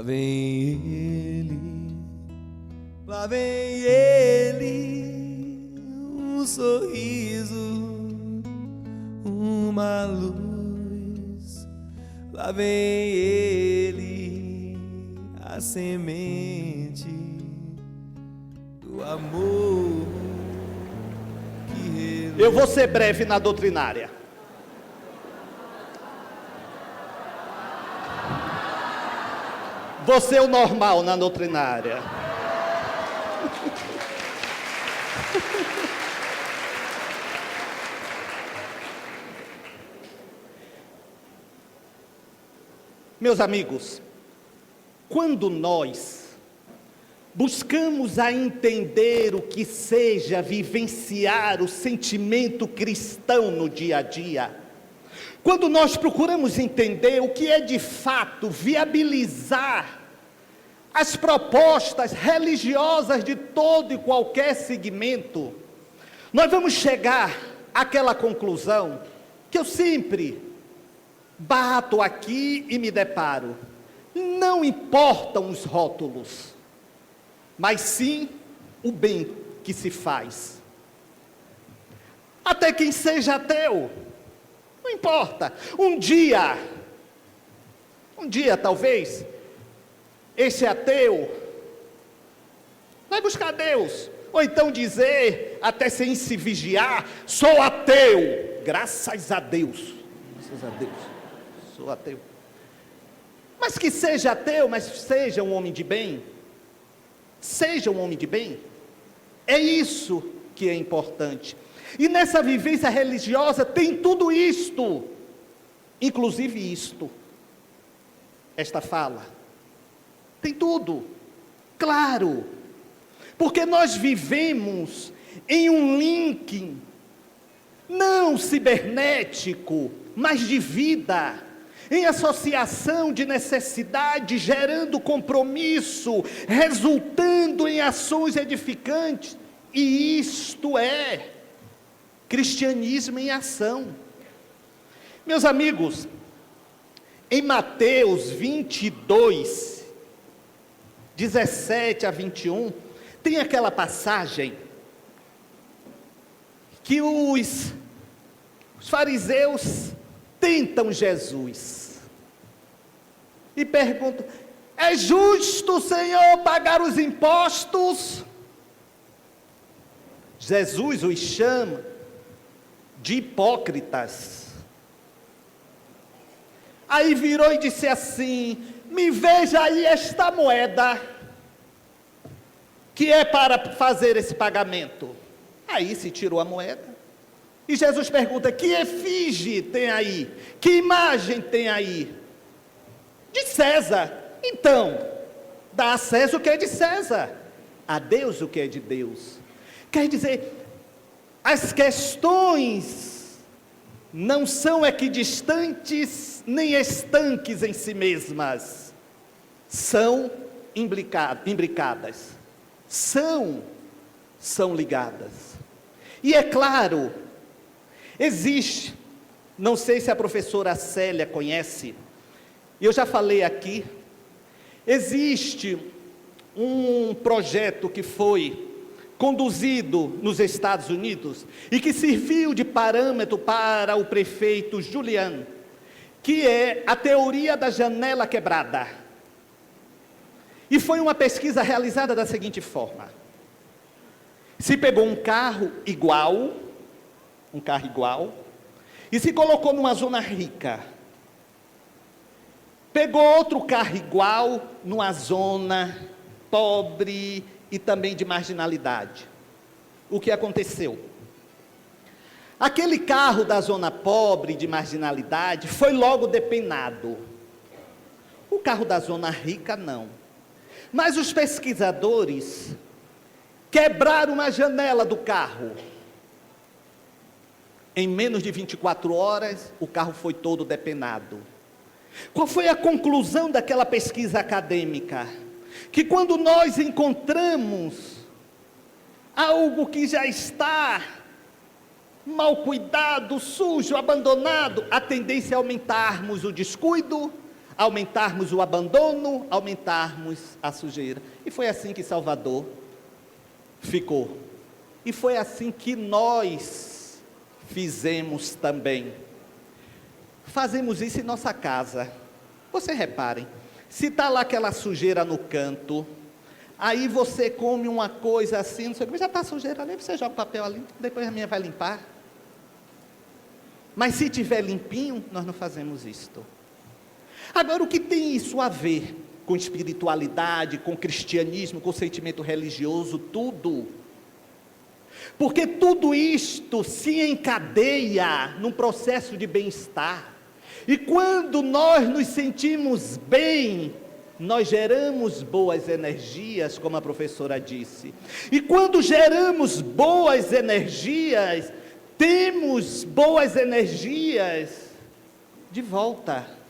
Lá vem lá vem ele, um sorriso, uma luz. Lá vem ele, a semente do amor que reluz. Eu vou ser breve na doutrinária. Vou ser o normal na doutrinária. Meus amigos, quando nós buscamos a entender o que seja vivenciar o sentimento cristão no dia a dia, quando nós procuramos entender o que é de fato viabilizar as propostas religiosas de todo e qualquer segmento, nós vamos chegar àquela conclusão que eu sempre bato aqui e me deparo. Não importam os rótulos, mas sim o bem que se faz. Até quem seja ateu, não importa. Um dia talvez, esse ateu vai buscar Deus, ou então dizer, até sem se vigiar, sou ateu, graças a Deus, sou ateu. Mas que seja ateu, mas seja um homem de bem, é isso que é importante. E nessa vivência religiosa tem tudo isto, inclusive isto, esta fala, tem tudo, claro, porque nós vivemos em um link, não cibernético, mas de vida, em associação de necessidade, gerando compromisso, resultando em ações edificantes, e isto é cristianismo em ação. Meus amigos, em Mateus 22, 17 a 21, tem aquela passagem que os fariseus tentam Jesus e perguntam: é justo, Senhor, pagar os impostos? Jesus os chama de hipócritas. Aí virou e disse assim: me veja aí esta moeda, que é para fazer esse pagamento. Aí se tirou a moeda, e Jesus pergunta: que efígie tem aí? Que imagem tem aí? De César. Então, dá a César o que é de César, a Deus o que é de Deus. Quer dizer, as questões não são equidistantes nem estanques em si mesmas, são imbricadas, são ligadas. E é claro, existe, não sei se a professora Célia conhece, eu já falei aqui, existe um projeto que foi conduzido nos Estados Unidos e que serviu de parâmetro para o prefeito Giuliani, que é a teoria da janela quebrada. E foi uma pesquisa realizada da seguinte forma: se pegou um carro igual, e se colocou numa zona rica, pegou outro carro igual numa zona pobre e também de marginalidade. O que aconteceu? Aquele carro da zona pobre, de marginalidade, foi logo depenado. O carro da zona rica, não. Mas os pesquisadores quebraram uma janela do carro. Em menos de 24 horas, o carro foi todo depenado. Qual foi a conclusão daquela pesquisa acadêmica? Que quando nós encontramos algo que já está mal cuidado, sujo, abandonado, a tendência é aumentarmos o descuido, aumentarmos o abandono, aumentarmos a sujeira. E foi assim que Salvador ficou. E foi assim que nós fizemos também. Fazemos isso em nossa casa. Você reparem, se está lá aquela sujeira no canto, aí você come uma coisa assim, não sei o que, já está sujeira ali, você joga o papel ali, depois a minha vai limpar. Mas se tiver limpinho, nós não fazemos isto. Agora, o que tem isso a ver com espiritualidade, com cristianismo, com sentimento religioso, tudo? Porque tudo isto se encadeia num processo de bem-estar. E quando nós nos sentimos bem, nós geramos boas energias, como a professora disse. E quando geramos boas energias, temos boas energias de volta.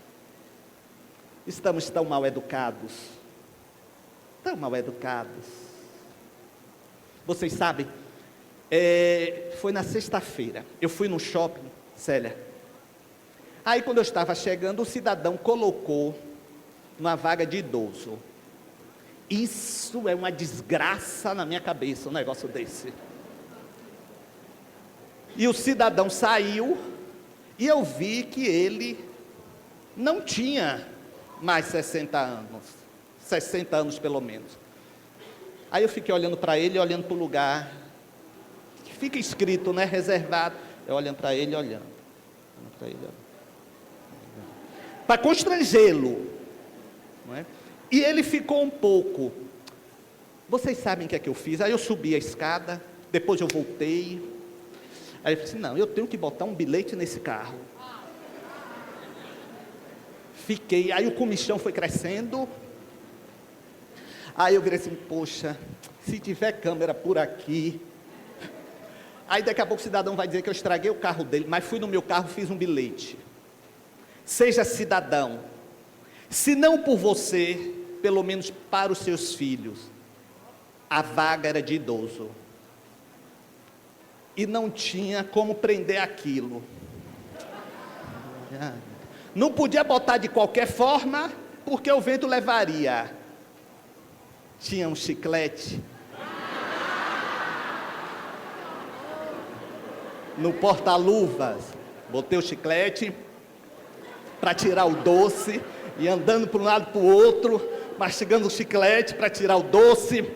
Estamos tão mal educados. Tão mal educados. Vocês sabem, foi na sexta-feira, eu fui no shopping, Célia. Aí quando eu estava chegando, o cidadão colocou uma vaga de idoso. Isso é uma desgraça na minha cabeça, um negócio desse. E o cidadão saiu, e eu vi que ele não tinha mais 60 anos, 60 anos pelo menos. Aí eu fiquei olhando para ele, olhando para o lugar, que fica escrito, né, reservado. Eu olhando para ele, olhando para ele, para constrangê-lo, não é? E ele ficou um pouco. Vocês sabem o que é que eu fiz? Aí eu subi a escada, depois eu voltei. Aí eu falei assim, não, eu tenho que botar um bilhete nesse carro. Fiquei, aí o comichão foi crescendo. Aí eu virei assim, poxa, se tiver câmera por aqui. Aí daqui a pouco o cidadão vai dizer que eu estraguei o carro dele, mas fui no meu carro e fiz um bilhete. Seja cidadão, se não por você, pelo menos para os seus filhos. A vaga era de idoso. E não tinha como prender aquilo. Não podia botar de qualquer forma, porque o vento levaria. Tinha um chiclete no porta-luvas. Botei o chiclete para tirar o doce, e andando para um lado para o outro, mastigando o chiclete para tirar o doce.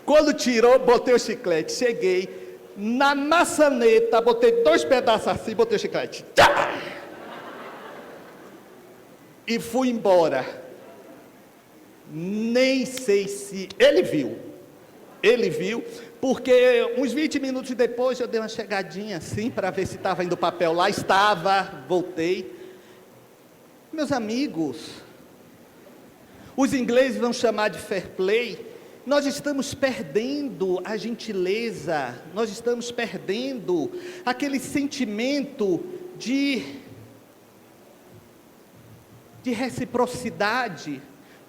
Quando tirou, botei o chiclete, cheguei na maçaneta, botei 2 pedaços assim, botei o chiclete. Tchá! E fui embora. Nem sei se ele viu, porque uns 20 minutos depois eu dei uma chegadinha assim, para ver se estava indo o papel lá, estava, voltei. Meus amigos, os ingleses vão chamar de fair play. Nós estamos perdendo a gentileza, nós estamos perdendo aquele sentimento de reciprocidade.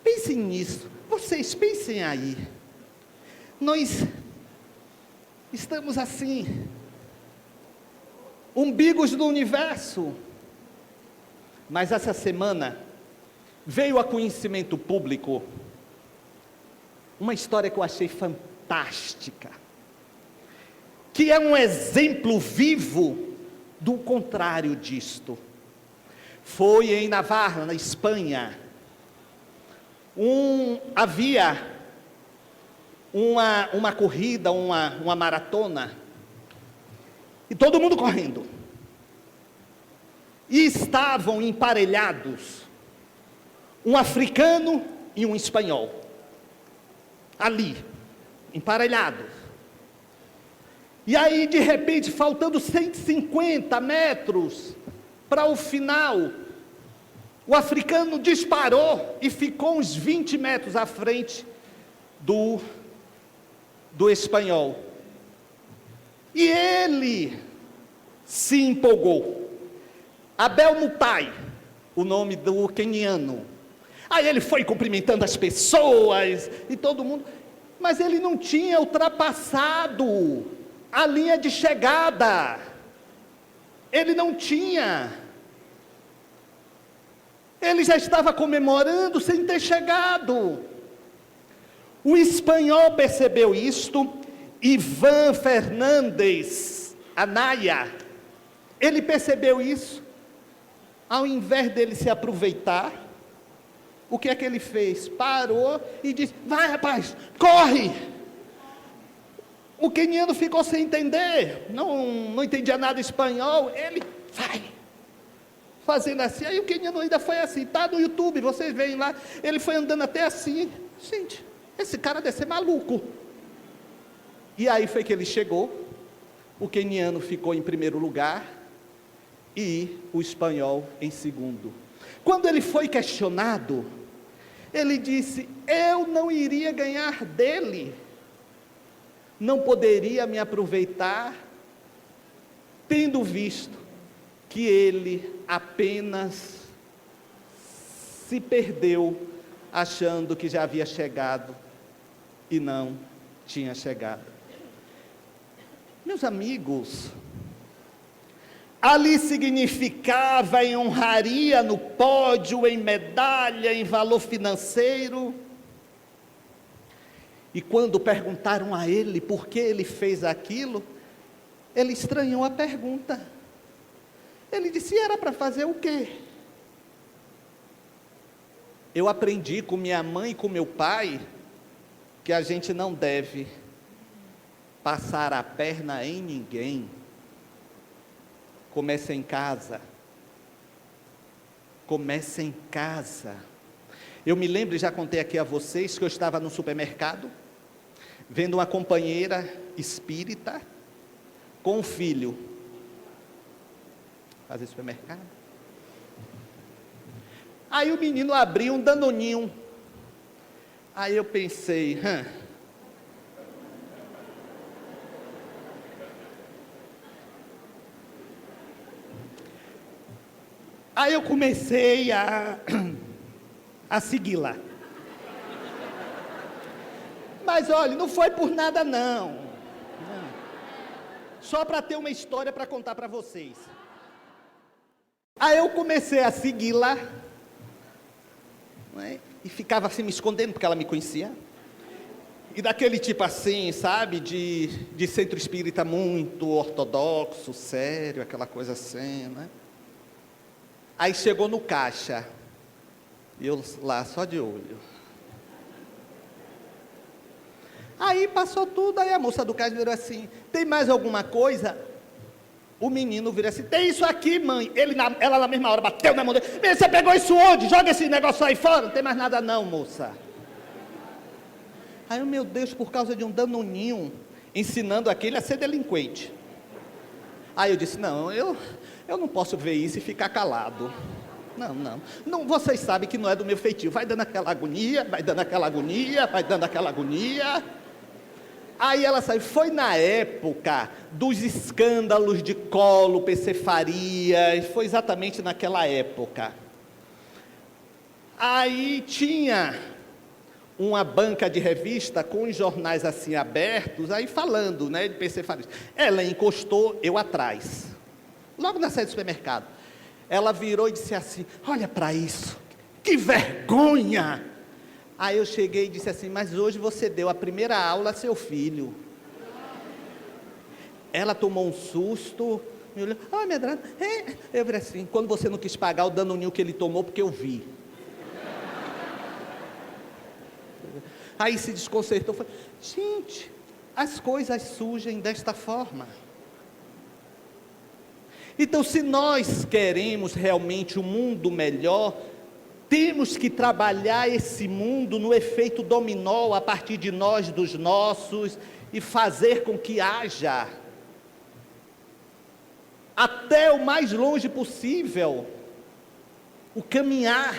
Pensem nisso, vocês pensem aí. Nós estamos assim, umbigos do universo. Mas essa semana veio a conhecimento público uma história que eu achei fantástica, que é um exemplo vivo do contrário disto. Foi em Navarra, na Espanha. Havia uma corrida, uma maratona, e todo mundo correndo. E estavam emparelhados, um africano e um espanhol, ali, emparelhados. E aí, de repente, faltando 150 metros para o final, o africano disparou e ficou uns 20 metros à frente do espanhol. E ele se empolgou. Abel Mutai, o nome do queniano. Aí ele foi cumprimentando as pessoas e todo mundo, mas ele não tinha ultrapassado a linha de chegada. Ele não tinha. Ele já estava comemorando sem ter chegado. O espanhol percebeu isto, Ivan Fernandes Anaya, ele percebeu isso. Ao invés dele se aproveitar, o que é que ele fez? Parou e disse: vai rapaz, corre! O queniano ficou sem entender, não entendia nada espanhol, ele vai, fazendo assim. Aí o queniano ainda foi assim, está no YouTube, vocês veem lá, ele foi andando até assim. Gente, esse cara deve ser maluco. E aí foi que ele chegou, o queniano ficou em primeiro lugar, e o espanhol em segundo. Quando ele foi questionado, ele disse: eu não iria ganhar dele, não poderia me aproveitar, tendo visto que ele apenas se perdeu, achando que já havia chegado, e não tinha chegado. Meus amigos, ali significava em honraria no pódio, em medalha, em valor financeiro. E quando perguntaram a ele por que ele fez aquilo, ele estranhou a pergunta. Ele disse: era para fazer o quê? Eu aprendi com minha mãe e com meu pai que a gente não deve passar a perna em ninguém. Começa em casa. Começa em casa. Eu me lembro, já contei aqui a vocês, que eu estava no supermercado, vendo uma companheira espírita com um filho fazer supermercado. Aí o menino abriu um danoninho. Aí eu pensei: Aí eu comecei a segui-la. Mas olha, não foi por nada não. Só para ter uma história para contar para vocês. Aí eu comecei a segui-la, né, e ficava assim me escondendo, porque ela me conhecia. E daquele tipo assim, sabe, de centro espírita muito ortodoxo, sério, aquela coisa assim, né? Aí chegou no caixa, e eu lá só de olho. Aí passou tudo, aí a moça do caixa virou assim: tem mais alguma coisa? O menino virou assim: tem isso aqui, mãe. Ela na mesma hora bateu na mão dele: você pegou isso onde? Joga esse negócio aí fora. Não tem mais nada não, moça. Aí eu: meu Deus, por causa de um danoninho, ensinando aquele a ser delinquente. Aí eu disse: não, eu não posso ver isso e ficar calado. Não, vocês sabem que não é do meu feitio. Vai dando aquela agonia, vai dando aquela agonia, vai dando aquela agonia. Aí ela saiu. Foi na época dos escândalos de Collor, PC Farias, foi exatamente naquela época. Aí tinha uma banca de revista com os jornais assim abertos, aí falando, né, de PC Farias. Ela encostou, eu atrás, logo na saída do supermercado. Ela virou e disse assim: olha para isso, que vergonha! Aí eu cheguei e disse assim: mas hoje você deu a primeira aula a seu filho. Ela tomou um susto, me olhou: ah, Medrado, eu falei assim: quando você não quis pagar o danoninho que ele tomou, porque eu vi. Aí se desconcertou, falei: gente, as coisas surgem desta forma. Então, se nós queremos realmente um mundo melhor, temos que trabalhar esse mundo no efeito dominó, a partir de nós, dos nossos, e fazer com que haja, até o mais longe possível, o caminhar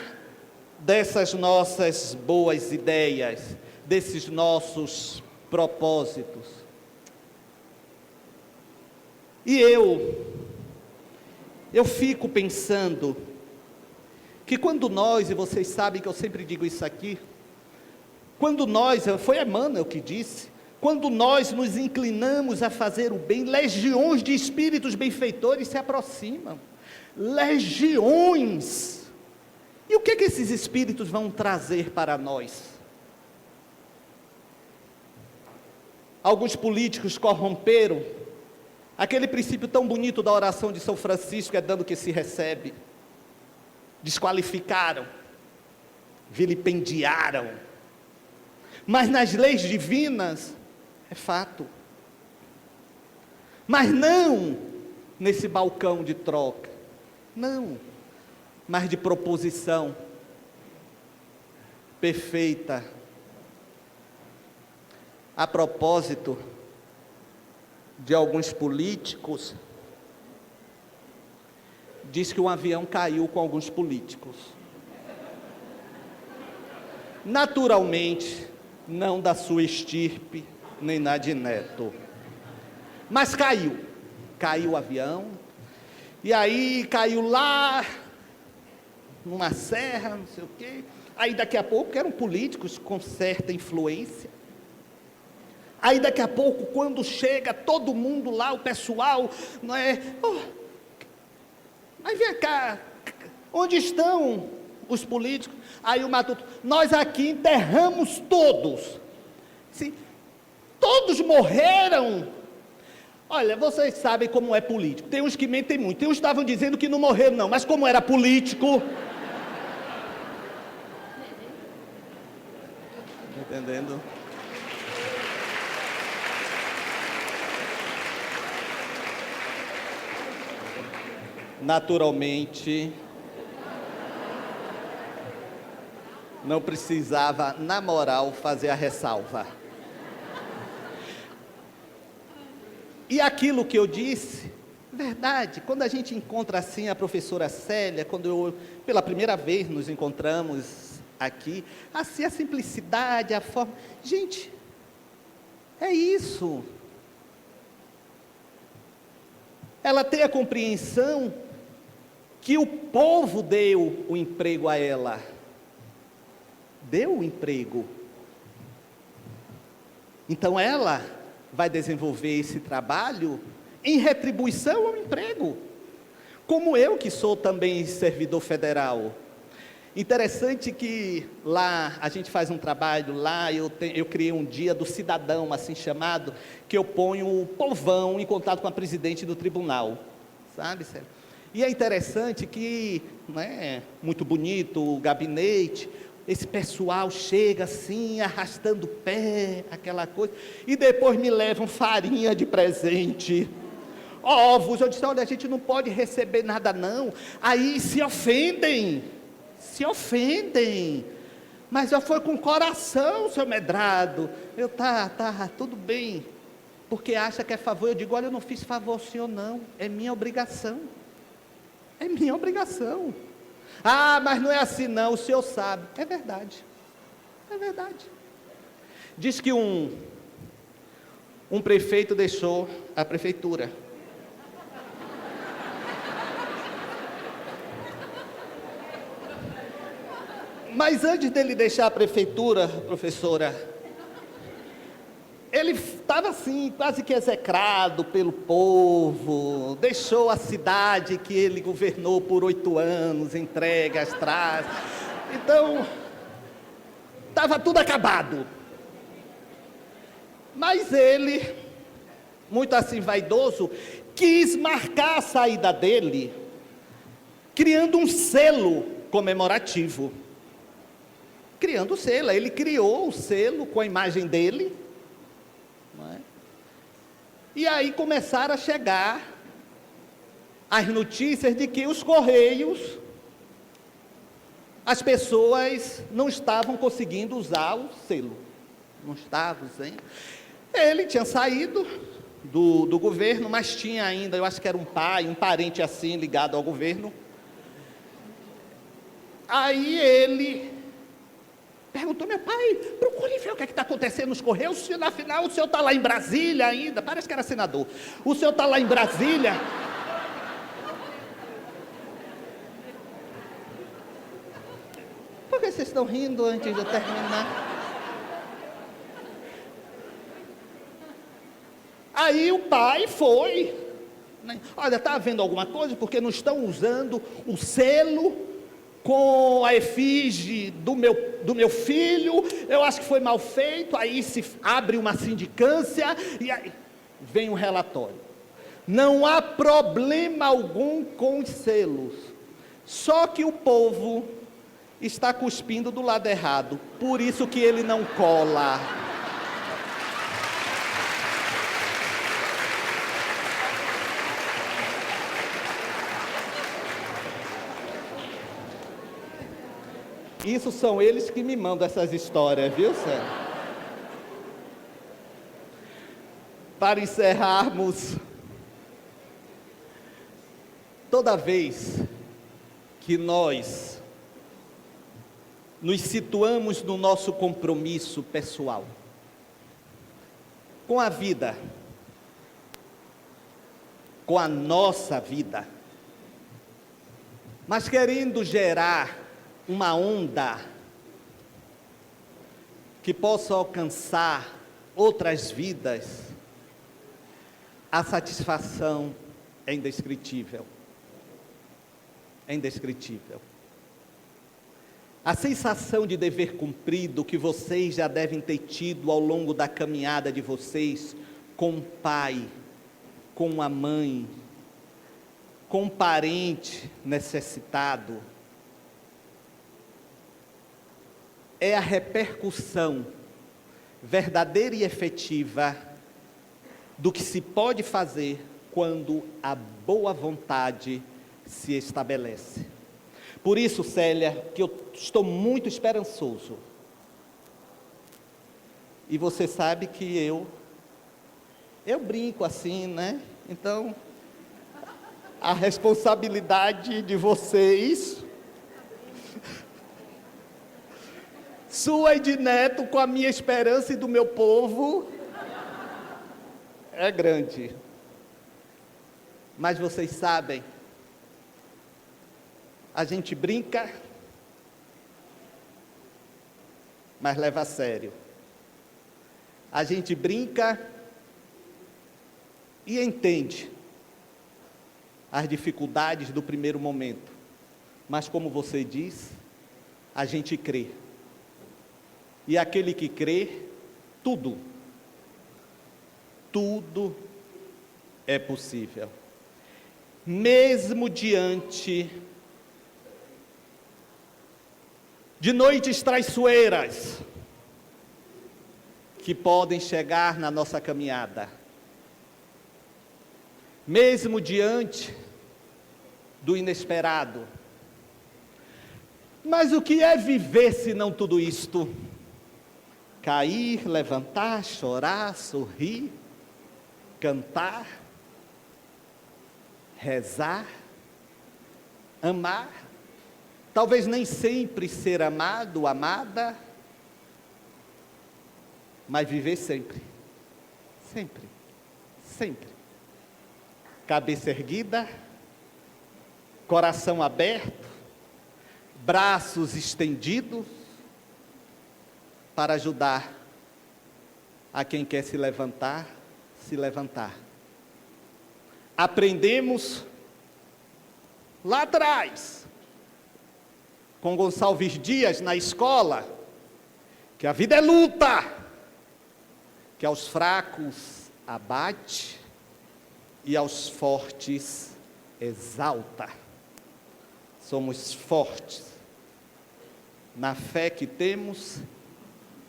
dessas nossas boas ideias, desses nossos propósitos. E eu fico pensando que quando nós, e vocês sabem que eu sempre digo isso aqui, quando nós, foi Emmanuel que disse, quando nós nos inclinamos a fazer o bem, legiões de espíritos benfeitores se aproximam, legiões. E o que que esses espíritos vão trazer para nós? Alguns políticos corromperam aquele princípio tão bonito da oração de São Francisco, é dando que se recebe. Desqualificaram, vilipendiaram. Mas nas leis divinas, é fato. Mas não nesse balcão de troca. Não, mas de proposição perfeita. A propósito de alguns políticos, diz que um avião caiu com alguns políticos. Naturalmente, não da sua estirpe, nem na de Neto. Mas caiu o avião, e aí caiu lá, numa serra, não sei o quê. Aí daqui a pouco, eram políticos com certa influência. Aí daqui a pouco, quando chega todo mundo lá, o pessoal, não é? Oh, aí vem cá, onde estão os políticos? Aí o Matuto, nós aqui enterramos todos. Sim, todos morreram. Olha, vocês sabem como é político. Tem uns que mentem muito. Tem uns que estavam dizendo que não morreram não, mas como era político... Entendendo? Naturalmente, não precisava, na moral, fazer a ressalva. E aquilo que eu disse, verdade, quando a gente encontra assim a professora Célia, pela primeira vez nos encontramos aqui, assim a simplicidade, a forma, gente, é isso. Ela tem a compreensão que o povo deu o emprego a ela. Deu o emprego. Então ela vai desenvolver esse trabalho em retribuição ao emprego. Como eu, que sou também servidor federal. Interessante que lá, a gente faz um trabalho lá, eu criei um dia do cidadão, assim chamado, que eu ponho o povão em contato com a presidente do tribunal, sabe, Célio? E é interessante que, né, muito bonito o gabinete, esse pessoal chega assim, arrastando o pé, aquela coisa, e depois me levam farinha de presente, ovos. Eu disse, olha, a gente não pode receber nada não, aí se ofendem, mas eu fui com coração, seu Medrado. Eu, tá, tudo bem, porque acha que é favor. Eu digo, olha, eu não fiz favor ao senhor não, é minha obrigação. Ah, mas não é assim não, o senhor sabe. É verdade. Diz que um prefeito deixou a prefeitura. Mas antes dele deixar a prefeitura, professora, ele estava assim, quase que execrado pelo povo, deixou a cidade que ele governou por 8 anos, entregue às traças. Então, estava tudo acabado. Mas ele, muito assim vaidoso, quis marcar a saída dele, criando um selo comemorativo. Ele criou o selo com a imagem dele, não é? E aí começaram a chegar as notícias de que os Correios, as pessoas não estavam conseguindo usar o selo, não estavam usando. Ele tinha saído do governo, mas tinha ainda, eu acho que era um parente assim, ligado ao governo. Aí ele perguntou, meu pai, procure ver o que está acontecendo nos Correios, se afinal o senhor está lá em Brasília ainda, parece que era senador, o senhor está lá em Brasília. Por que vocês estão rindo antes de eu terminar? Aí o pai foi, né? Olha, está havendo alguma coisa, porque não estão usando o selo com a efígie do meu filho, eu acho que foi mal feito, aí se abre uma sindicância, e aí vem um relatório. Não há problema algum com os selos, só que o povo está cuspindo do lado errado, por isso que ele não cola. Isso são eles que me mandam essas histórias, viu, Sérgio? Para encerrarmos, toda vez que nós nos situamos no nosso compromisso pessoal com a vida, com a nossa vida, mas querendo gerar uma onda que possa alcançar outras vidas, a satisfação é indescritível. É indescritível. A sensação de dever cumprido que vocês já devem ter tido ao longo da caminhada de vocês com um pai, com uma mãe, com um parente necessitado, é a repercussão verdadeira e efetiva do que se pode fazer quando a boa vontade se estabelece. Por isso, Célia, que eu estou muito esperançoso. E você sabe que eu brinco assim, né? Então, a responsabilidade de vocês, sua e de Neto, com a minha esperança e do meu povo, é grande. Mas vocês sabem, a gente brinca, mas leva a sério. A gente brinca e entende as dificuldades do primeiro momento. Mas como você diz, a gente crê. E aquele que crê, tudo é possível. Mesmo diante de noites traiçoeiras que podem chegar na nossa caminhada, mesmo diante do inesperado. Mas o que é viver se não tudo isto? Cair, levantar, chorar, sorrir, cantar, rezar, amar, talvez nem sempre ser amado, amada, mas viver sempre, sempre, sempre. Cabeça erguida, coração aberto, braços estendidos, para ajudar a quem quer se levantar. Aprendemos lá atrás, com Gonçalves Dias na escola, que a vida é luta, que aos fracos abate e aos fortes exalta. Somos fortes na fé que temos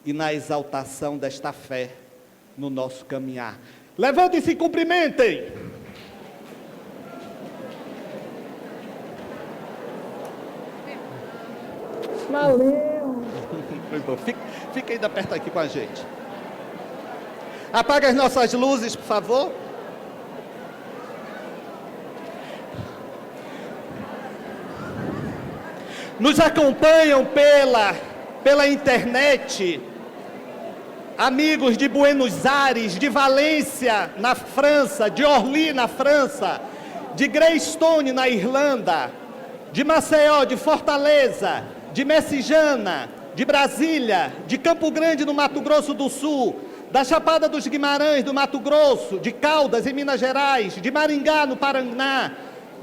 e na exaltação desta fé no nosso caminhar. Levantem e se cumprimentem. Valeu. Foi bom. Fica ainda perto aqui com a gente. Apaga as nossas luzes, por favor. Nos acompanham pela internet amigos de Buenos Aires, de Valência, na França, de Orly, na França, de Greystone, na Irlanda, de Maceió, de Fortaleza, de Messejana, de Brasília, de Campo Grande, no Mato Grosso do Sul, da Chapada dos Guimarães, do Mato Grosso, de Caldas, em Minas Gerais, de Maringá, no Paraná,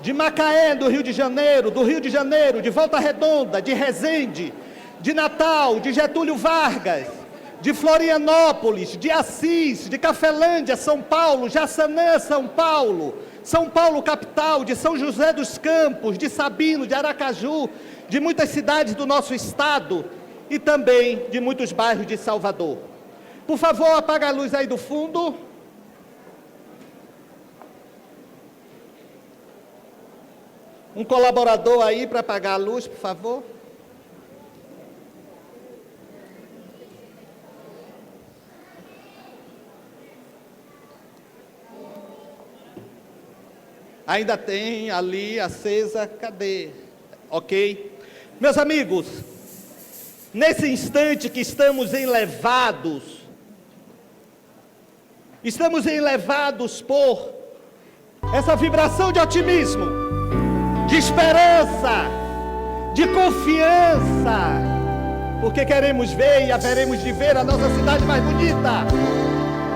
de Macaé, do Rio de Janeiro, de Volta Redonda, de Resende, de Natal, de Getúlio Vargas, de Florianópolis, de Assis, de Cafelândia, São Paulo, Jaçanã, São Paulo capital, de São José dos Campos, de Sabino, de Aracaju, de muitas cidades do nosso estado e também de muitos bairros de Salvador. Por favor, apaga a luz aí do fundo. Um colaborador aí para apagar a luz, por favor. Ainda tem ali acesa, cadê? Ok? Meus amigos, nesse instante que estamos enlevados por essa vibração de otimismo, de esperança, de confiança, porque queremos ver e haveremos de ver a nossa cidade mais bonita,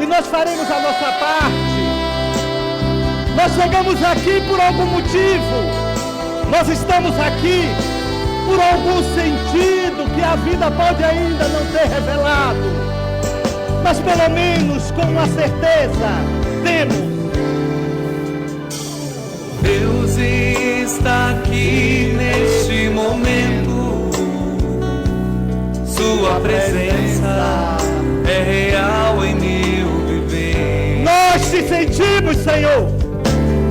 e nós faremos a nossa parte. Nós chegamos aqui por algum motivo, nós estamos aqui por algum sentido que a vida pode ainda não ter revelado, mas pelo menos com uma certeza temos. Deus está aqui neste momento, Sua presença é real em meu viver. Nós te sentimos, Senhor.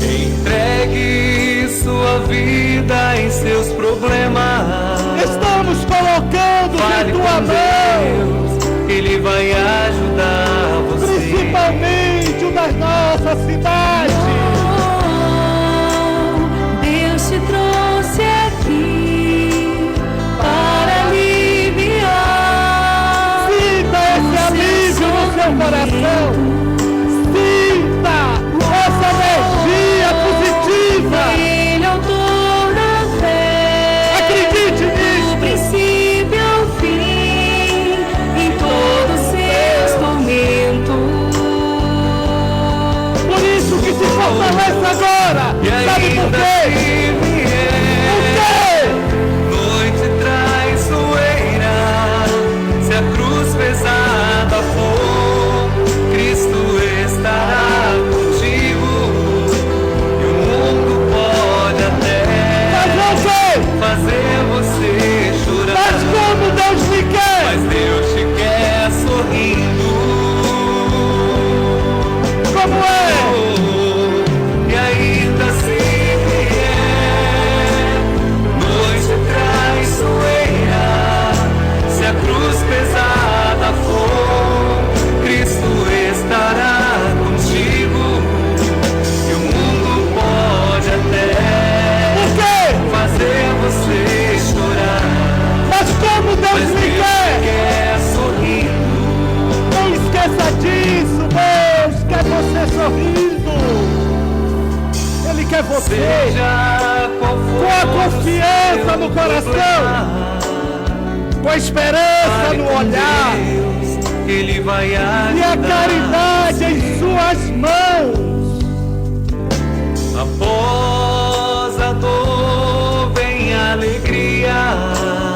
Entregue sua vida em seus problemas. Estamos colocando em tua mão. Ele vai ajudar você. Principalmente o das nossas cidades. Deus te trouxe aqui para aliviar. Sinta esse alívio no seu coração. Essa energia positiva. Ele é o autor da fé. Acredite nisso. Do princípio ao fim, em todos os seus tormentos. Por isso que se fortalece agora. Sabe por quê? Por quê? Noite traiçoeira, se a cruz pesada for, Cristo estará. Fazer você chorar. Mas como Deus te quer? Mas Deus te quer sorrindo. Como é? E ainda se vier noite traiçoeira, se a cruz pesada for, Cristo estará contigo. E o mundo pode até fazer você chorar. Mas como Deus me quer? Sorrindo. Não esqueça disso. Deus quer você sorrindo. Ele quer você Seja qual for com a confiança no coração, com a esperança no olhar, Deus, Ele vai ajudar. e a caridade em suas mãos. Após a dor vem a alegria.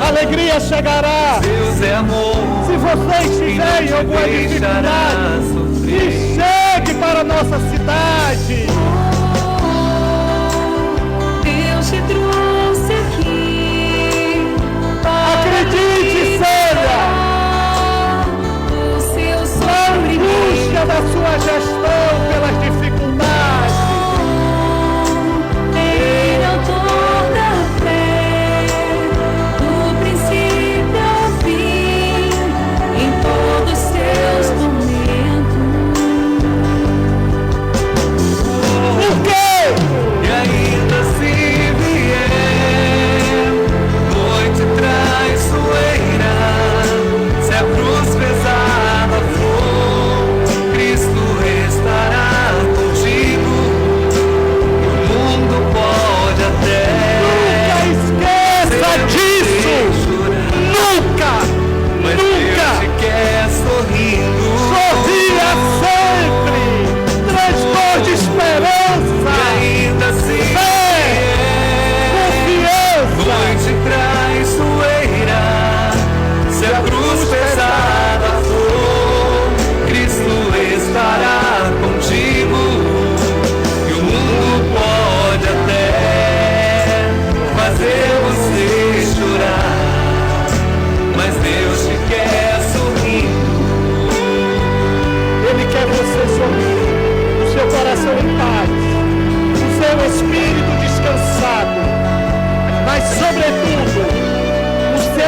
Alegria chegará. Deus é amor. Se você estiver em alguma dificuldade, e chegue para a nossa cidade. Deus te trouxe aqui para Acredite, Célia. o seu Não busca sofrimento. da sua gestão pelas dificuldades. Ele é o autor da fé, do princípio ao fim, em todos os seus tormentos.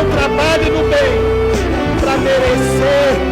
trabalhe no bem, para merecer